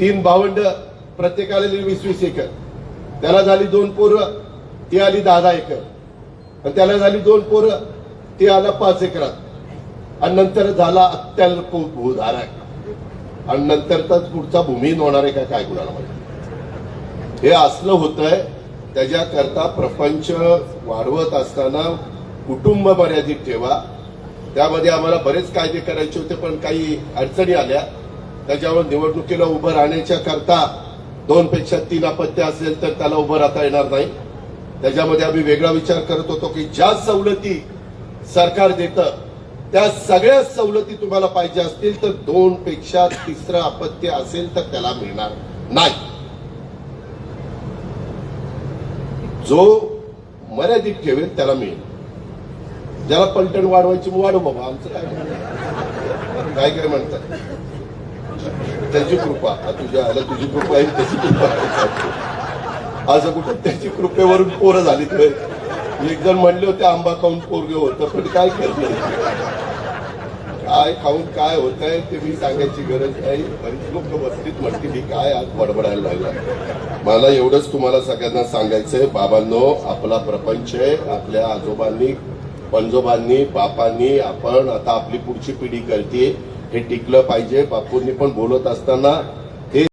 3 भावंड, प्रत्येकाला 20-20 एकर. त्याला झाली 2 पोरं, ती आली 10-10 एकर. आणि त्याला झाली 2 पोरं, ती आला 5 एकरात. आणि नंतर झाला अत्यल्प भूधारक. आणि नंतरच पुढचा भूमिहीन होणार आहे का काय कुणाला माहिती. हे असलं होतंय. त्याच्याकरता प्रपंच वाढवत असताना कुटुंब मर्यादित ठेवा. त्यामध्ये आम्हाला बरेच कायदे करायचे होते, पण काही अडचणी आल्या. त्याच्यावर निवडणुकीला उभं राहण्याच्या करता 2 पेक्षा 3 अपत्य असेल तर त्याला उभं राहता येणार नाही. त्याच्यामध्ये आम्ही वेगळा विचार करत होतो की ज्या सवलती सरकार देतं त्या सगळ्या सवलती तुम्हाला पाहिजे असतील तर 2 पेक्षा 3रं अपत्य असेल तर त्याला मिळणार नाही. जो मर्यादित ठेवेल त्याला मिळेल. ज्याला पलटण वाढवायची वाढव बाबा, आमचं काय काय म्हणतात त्याची कृपा. तुझ्या आला तुझी कृपा आहे, त्याची कृपा. असं कुठं त्याची कृपेवरून पोरं झाली. एक जण म्हणले होते आंबा खाऊन पोरगे होतं, पण काय करते काय खाऊन काय होत आहे ते मी सांगायची गरज नाही. बरीच लोक बसलीत म्हणतील काय आज बडबडायला लागला. मला एवढंच तुम्हाला सगळ्यांना सांगायचंय, बाबांनो आपला प्रपंच आहे. आपल्या आजोबांनी, पंजोबांनी, बापांनी, आपण आता आपली पुढची पिढी करते, हे टिकलं पाहिजे. बापूंनी पण बोलत असताना